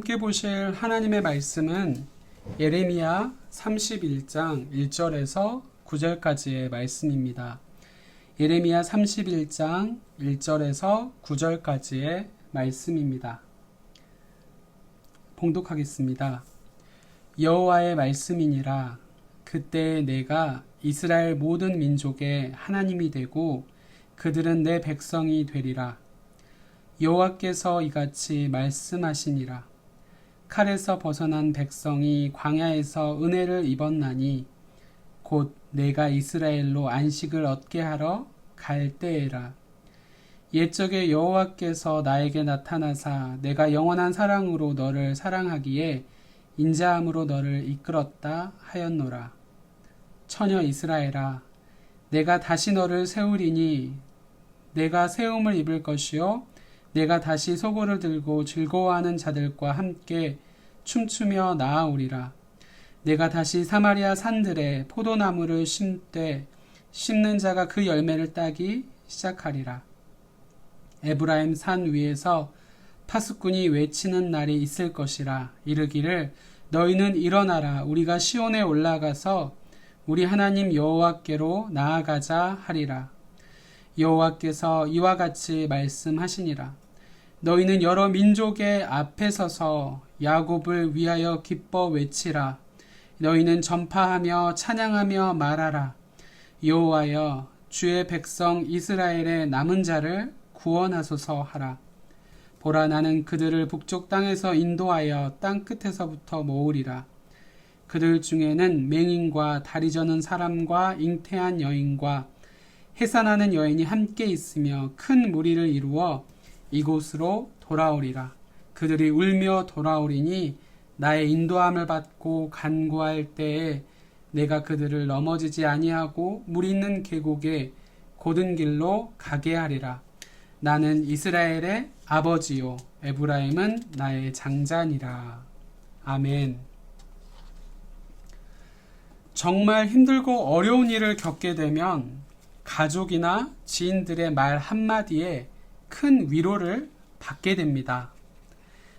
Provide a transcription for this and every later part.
함께 보실 하나님의 말씀은 예레미야 31장 1절에서 9절까지의 말씀입니다. 예레미야 31장 1절에서 9절까지의 말씀입니다. 봉독하겠습니다. 여호와의 말씀이니라. 그때 내가 이스라엘 모든 민족의 하나님이 되고 그들은 내 백성이 되리라. 여호와께서 이같이 말씀하시니라. 칼에서 벗어난 백성이 광야에서 은혜를 입었나니 곧 내가 이스라엘로 안식을 얻게 하러 갈 때에라. 옛적에 여호와께서 나에게 나타나사 내가 영원한 사랑으로 너를 사랑하기에 인자함으로 너를 이끌었다 하였노라. 처녀 이스라엘아, 내가 다시 너를 세우리니 내가 세움을 입을 것이요 내가 다시 소고를 들고 즐거워하는 자들과 함께 춤추며 나아오리라. 내가 다시 사마리아 산들에 포도나무를 심되 심는 자가 그 열매를 따기 시작하리라. 에브라임 산 위에서 파수꾼이 외치는 날이 있을 것이라. 이르기를 너희는 일어나라. 우리가 시온에 올라가서 우리 하나님 여호와께로 나아가자 하리라. 여호와께서 이와 같이 말씀하시니라. 너희는 여러 민족의 앞에 서서 야곱을 위하여 기뻐 외치라. 너희는 전파하며 찬양하며 말하라. 여호와여, 주의 백성 이스라엘의 남은 자를 구원하소서 하라. 보라, 나는 그들을 북쪽 땅에서 인도하여 땅 끝에서부터 모으리라. 그들 중에는 맹인과 다리 저는 사람과 잉태한 여인과 해산하는 여인이 함께 있으며 큰 무리를 이루어 이곳으로 돌아오리라. 그들이 울며 돌아오리니 나의 인도함을 받고 간구할 때에 내가 그들을 넘어지지 아니하고 물 있는 계곡에 곧은 길로 가게 하리라. 나는 이스라엘의 아버지요 에브라임은 나의 장자니라. 아멘. 정말 힘들고 어려운 일을 겪게 되면 가족이나 지인들의 말 한마디에 큰 위로를 받게 됩니다.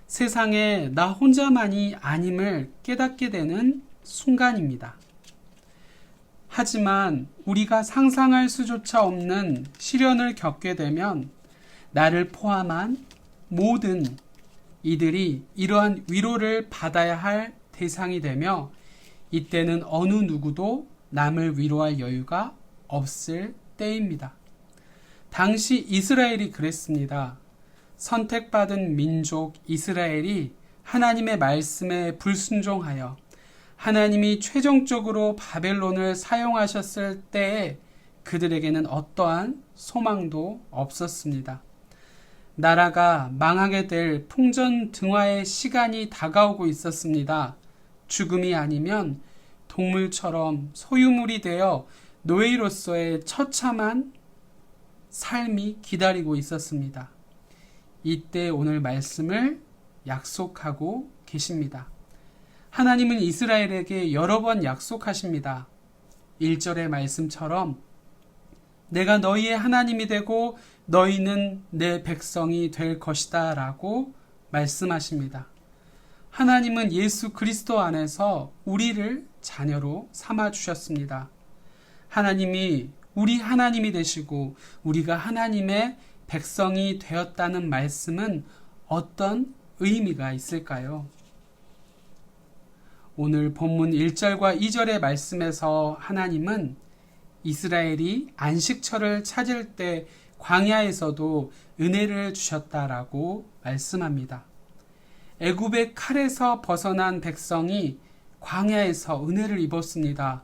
세상에 나 혼자만이 아님을 깨닫게 되는 순간입니다. 하지만 우리가 상상할 수조차 없는 시련을 겪게 되면 나를 포함한 모든 이들이 이러한 위로를 받아야 할 대상이 되며 이때는 어느 누구도 남을 위로할 여유가 없을 때입니다. 당시 이스라엘이 그랬습니다. 선택받은 민족 이스라엘이 하나님의 말씀에 불순종하여 하나님이 최종적으로 바벨론을 사용하셨을 때에 그들에게는 어떠한 소망도 없었습니다. 나라가 망하게 될 풍전등화의 시간이 다가오고 있었습니다. 죽음이 아니면 동물처럼 소유물이 되어 노예로서의 처참한 삶이 기다리고 있었습니다. 이때 오늘 말씀을 약속하고 계십니다. 하나님은 이스라엘에게 여러 번 약속하십니다. 1절의 말씀처럼 내가 너희의 하나님이 되고 너희는 내 백성이 될 것이다 라고 말씀하십니다. 하나님은 예수 그리스도 안에서 우리를 자녀로 삼아주셨습니다. 하나님이 우리 하나님이 되시고 우리가 하나님의 백성이 되었다는 말씀은 어떤 의미가 있을까요? 오늘 본문 1절과 2절의 말씀에서 하나님은 이스라엘이 안식처를 찾을 때 광야에서도 은혜를 주셨다라고 말씀합니다. 애굽의 칼에서 벗어난 백성이 광야에서 은혜를 입었습니다.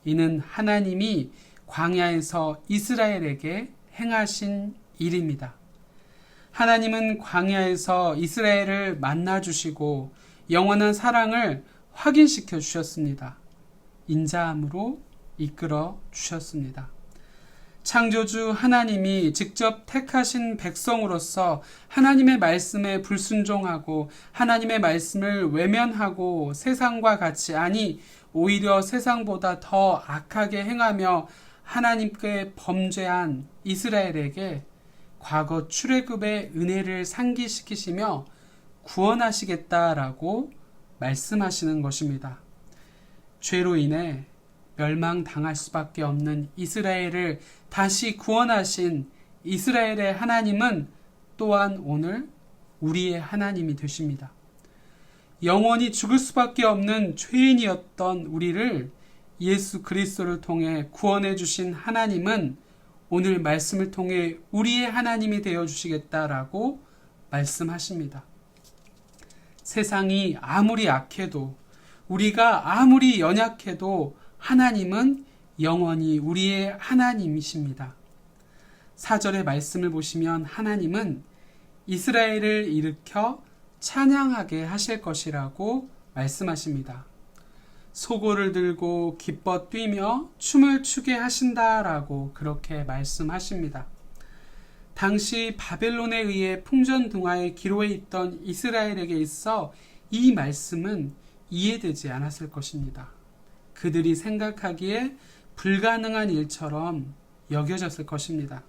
이는 하나님이 광야에서 이스라엘에게 행하신 일입니다. 하나님은 광야에서 이스라엘을 만나주시고 영원한 사랑을 확인시켜 주셨습니다. 인자함으로 이끌어 주셨습니다. 창조주 하나님이 직접 택하신 백성으로서 하나님의 말씀에 불순종하고 하나님의 말씀을 외면하고 세상과 같이 아니 오히려 세상보다 더 악하게 행하며 하나님께 범죄한 이스라엘에게 과거 출애굽의 은혜를 상기시키시며 구원하시겠다라고 말씀하시는 것입니다. 죄로 인해 멸망당할 수밖에 없는 이스라엘을 다시 구원하신 이스라엘의 하나님은 또한 오늘 우리의 하나님이 되십니다. 영원히 죽을 수밖에 없는 죄인이었던 우리를 예수 그리스도를 통해 구원해 주신 하나님은 오늘 말씀을 통해 우리의 하나님이 되어 주시겠다라고 말씀하십니다. 세상이 아무리 악해도, 우리가 아무리 연약해도 하나님은 영원히 우리의 하나님이십니다. 4절의 말씀을 보시면 하나님은 이스라엘을 일으켜 찬양하게 하실 것이라고 말씀하십니다. 소고를 들고 기뻐 뛰며 춤을 추게 하신다라고 그렇게 말씀하십니다. 당시 바벨론에 의해 풍전등화의 기로에 있던 이스라엘에게 있어 이 말씀은 이해되지 않았을 것입니다. 그들이 생각하기에 불가능한 일처럼 여겨졌을 것입니다.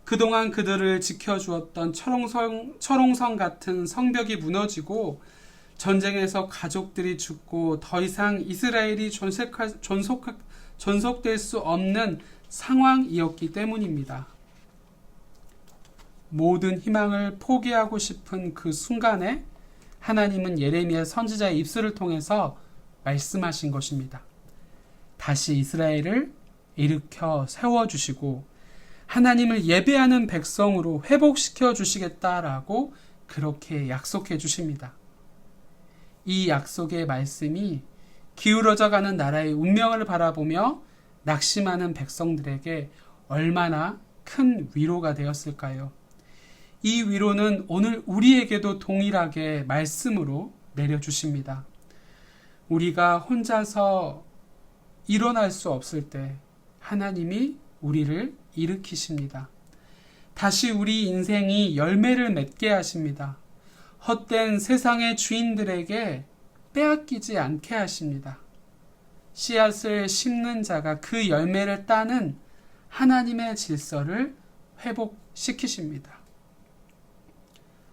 그동안 그들을 지켜주었던 철옹성 같은 성벽이 무너지고 전쟁에서 가족들이 죽고 더 이상 이스라엘이 존속될 수 없는 상황이었기 때문입니다. 모든 희망을 포기하고 싶은 그 순간에 하나님은 예레미야 선지자의 입술을 통해서 말씀하신 것입니다. 다시 이스라엘을 일으켜 세워주시고 하나님을 예배하는 백성으로 회복시켜 주시겠다라고 그렇게 약속해 주십니다. 이 약속의 말씀이 기울어져 가는 나라의 운명을 바라보며 낙심하는 백성들에게 얼마나 큰 위로가 되었을까요? 이 위로는 오늘 우리에게도 동일하게 말씀으로 내려주십니다. 우리가 혼자서 일어날 수 없을 때 하나님이 우리를 일으키십니다. 다시 우리 인생이 열매를 맺게 하십니다. 헛된 세상의 주인들에게 빼앗기지 않게 하십니다. 씨앗을 심는 자가 그 열매를 따는 하나님의 질서를 회복시키십니다.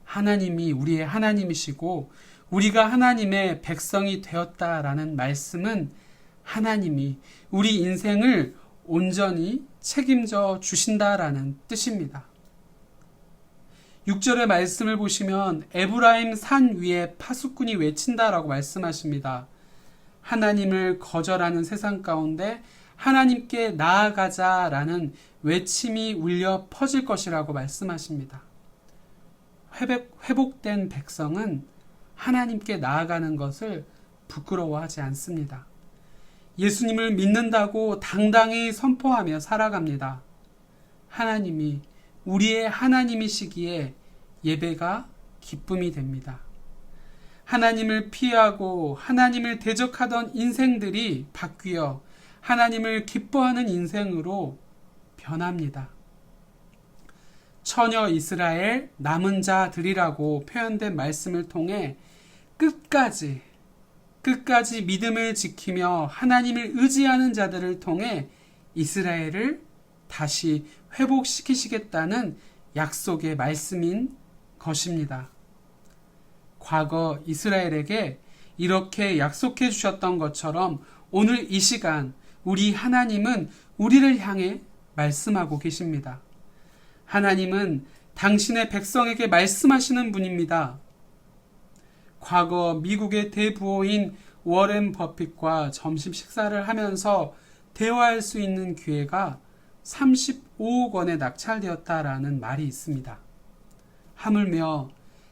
하나님이 우리의 하나님이시고 우리가 하나님의 백성이 되었다라는 말씀은 하나님이 우리 인생을 온전히 책임져 주신다라는 뜻입니다. 6절의 말씀을 보시면 에브라임 산 위에 파수꾼이 외친다라고 말씀하십니다. 하나님을 거절하는 세상 가운데 하나님께 나아가자라는 외침이 울려 퍼질 것이라고 말씀하십니다. 회복된 백성은 하나님께 나아가는 것을 부끄러워하지 않습니다. 예수님을 믿는다고 당당히 선포하며 살아갑니다. 하나님이 우리의 하나님이시기에 예배가 기쁨이 됩니다. 하나님을 피하고 하나님을 대적하던 인생들이 바뀌어 하나님을 기뻐하는 인생으로 변합니다. 처녀 이스라엘 남은 자들이라고 표현된 말씀을 통해 끝까지 믿음을 지키며 하나님을 의지하는 자들을 통해 이스라엘을 다시 회복시키시겠다는 약속의 말씀인 것입니다. 과거 이스라엘에게 이렇게 약속해 주셨던 것처럼 오늘 이 시간 우리 하나님은 우리를 향해 말씀하고 계십니다. 하나님은 당신의 백성에게 말씀하시는 분입니다. 과거 미국의 대부호인 워렌 버핏과 점심 식사를 하면서 대화할 수 있는 기회가 35억 원에 낙찰되었다라는 말이 있습니다. 하물며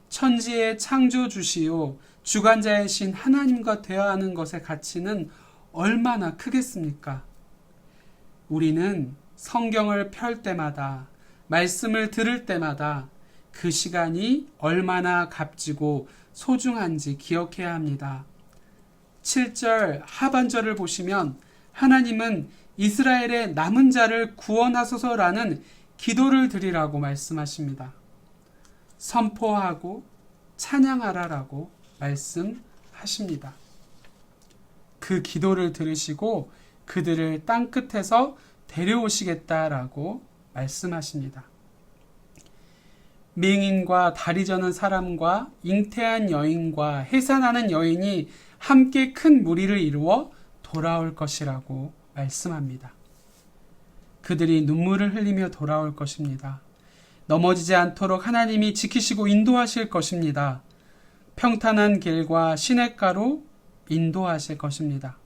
천지의 창조주시오 주관자이신 하나님과 대화하는 것의 가치는 얼마나 크겠습니까? 우리는 성경을 펼 때마다 말씀을 들을 때마다 그 시간이 얼마나 값지고 소중한지 기억해야 합니다. 7절 하반절을 보시면 하나님은 이스라엘의 남은 자를 구원하소서라는 기도를 드리라고 말씀하십니다. 선포하고 찬양하라라고 말씀하십니다. 그 기도를 들으시고 그들을 땅끝에서 데려오시겠다라고 말씀하십니다. 맹인과 다리 저는 사람과 잉태한 여인과 해산하는 여인이 함께 큰 무리를 이루어 돌아올 것이라고 말씀합니다. 그들이 눈물을 흘리며 돌아올 것입니다. 넘어지지 않도록 하나님이 지키시고 인도하실 것입니다. 평탄한 길과 시냇가로 인도하실 것입니다.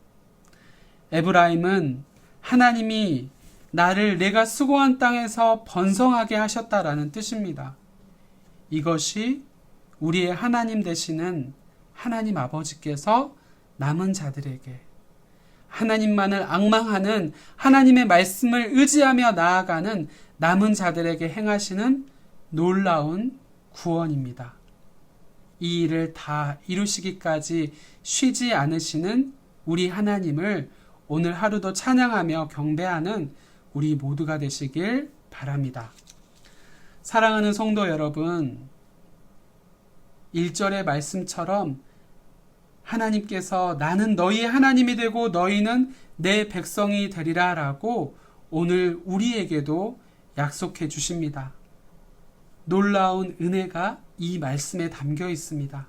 에브라임은 하나님이 나를 내가 수고한 땅에서 번성하게 하셨다라는 뜻입니다. 이것이 우리의 하나님 되시는 하나님 아버지께서 남은 자들에게 하나님만을 앙망하는 하나님의 말씀을 의지하며 나아가는 남은 자들에게 행하시는 놀라운 구원입니다. 이 일을 다 이루시기까지 쉬지 않으시는 우리 하나님을 오늘 하루도 찬양하며 경배하는 우리 모두가 되시길 바랍니다. 사랑하는 성도 여러분, 1절의 말씀처럼 하나님께서 나는 너희의 하나님이 되고 너희는 내 백성이 되리라 라고 오늘 우리에게도 약속해 주십니다. 놀라운 은혜가 이 말씀에 담겨 있습니다.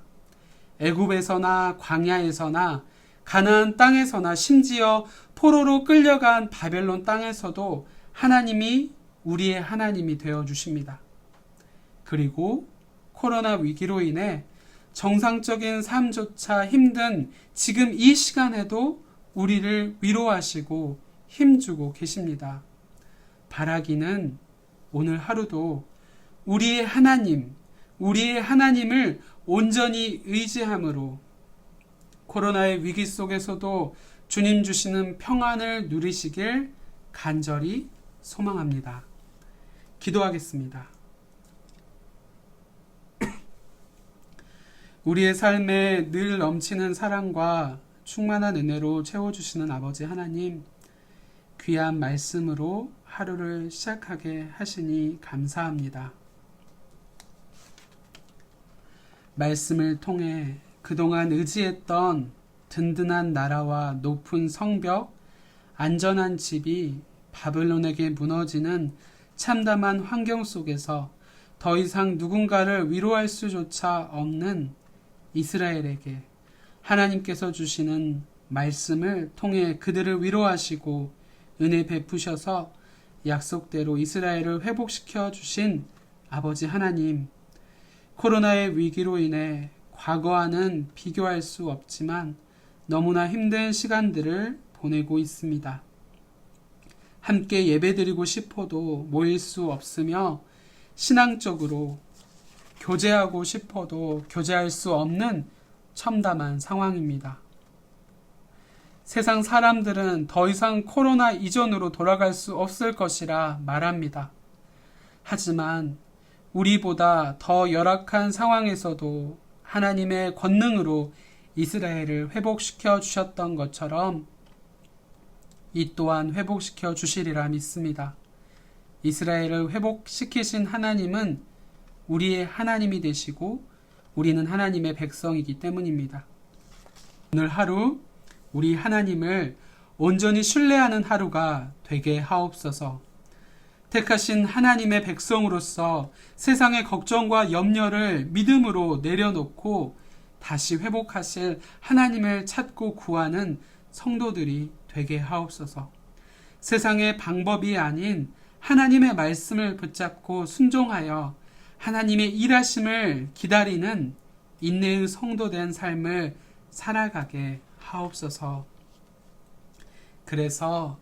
애굽에서나 광야에서나 가나안 땅에서나 심지어 포로로 끌려간 바벨론 땅에서도 하나님이 우리의 하나님이 되어 주십니다. 그리고 코로나 위기로 인해 정상적인 삶조차 힘든 지금 이 시간에도 우리를 위로하시고 힘주고 계십니다. 바라기는 오늘 하루도 우리의 하나님을 온전히 의지함으로 코로나의 위기 속에서도 주님 주시는 평안을 누리시길 간절히 소망합니다. 기도하겠습니다. 우리의 삶에 늘 넘치는 사랑과 충만한 은혜로 채워주시는 아버지 하나님, 귀한 말씀으로 하루를 시작하게 하시니 감사합니다. 말씀을 통해 그동안 의지했던 든든한 나라와 높은 성벽, 안전한 집이 바벨론에게 무너지는 참담한 환경 속에서 더 이상 누군가를 위로할 수조차 없는 이스라엘에게 하나님께서 주시는 말씀을 통해 그들을 위로하시고 은혜 베푸셔서 약속대로 이스라엘을 회복시켜 주신 아버지 하나님, 코로나의 위기로 인해 과거와는 비교할 수 없지만 너무나 힘든 시간들을 보내고 있습니다. 함께 예배드리고 싶어도 모일 수 없으며 신앙적으로 교제하고 싶어도 교제할 수 없는 참담한 상황입니다. 세상 사람들은 더 이상 코로나 이전으로 돌아갈 수 없을 것이라 말합니다. 하지만 우리보다 더 열악한 상황에서도 하나님의 권능으로 이스라엘을 회복시켜 주셨던 것처럼 이 또한 회복시켜 주시리라 믿습니다. 이스라엘을 회복시키신 하나님은 우리의 하나님이 되시고 우리는 하나님의 백성이기 때문입니다. 오늘 하루 우리 하나님을 온전히 신뢰하는 하루가 되게 하옵소서. 택하신 하나님의 백성으로서 세상의 걱정과 염려를 믿음으로 내려놓고 다시 회복하실 하나님을 찾고 구하는 성도들이 되게 하옵소서. 세상의 방법이 아닌 하나님의 말씀을 붙잡고 순종하여 하나님의 일하심을 기다리는 인내의 성도된 삶을 살아가게 하옵소서. 그래서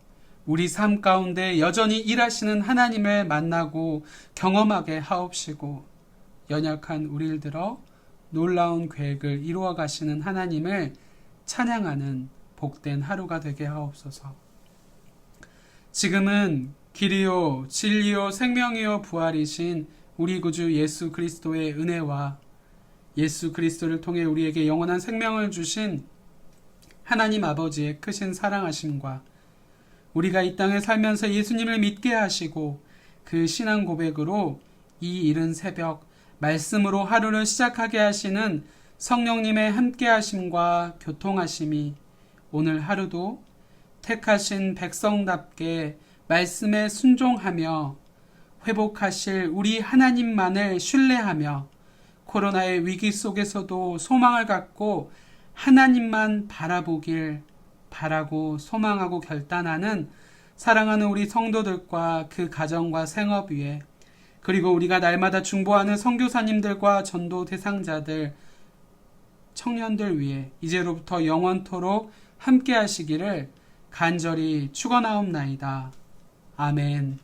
우리 삶 가운데 여전히 일하시는 하나님을 만나고 경험하게 하옵시고 연약한 우리를 들어 놀라운 계획을 이루어 가시는 하나님을 찬양하는 복된 하루가 되게 하옵소서. 지금은 길이요 진리요 생명이요 부활이신 우리 구주 예수 그리스도의 은혜와 예수 그리스도를 통해 우리에게 영원한 생명을 주신 하나님 아버지의 크신 사랑하심과 우리가 이 땅에 살면서 예수님을 믿게 하시고 그 신앙 고백으로 이 이른 새벽 말씀으로 하루를 시작하게 하시는 성령님의 함께하심과 교통하심이 오늘 하루도 택하신 백성답게 말씀에 순종하며 회복하실 우리 하나님만을 신뢰하며 코로나의 위기 속에서도 소망을 갖고 하나님만 바라보길 바라고 소망하고 결단하는 사랑하는 우리 성도들과 그 가정과 생업 위에, 그리고 우리가 날마다 중보하는 선교사님들과 전도 대상자들, 청년들 위해 이제로부터 영원토록 함께 하시기를 간절히 축원하옵나이다. 아멘.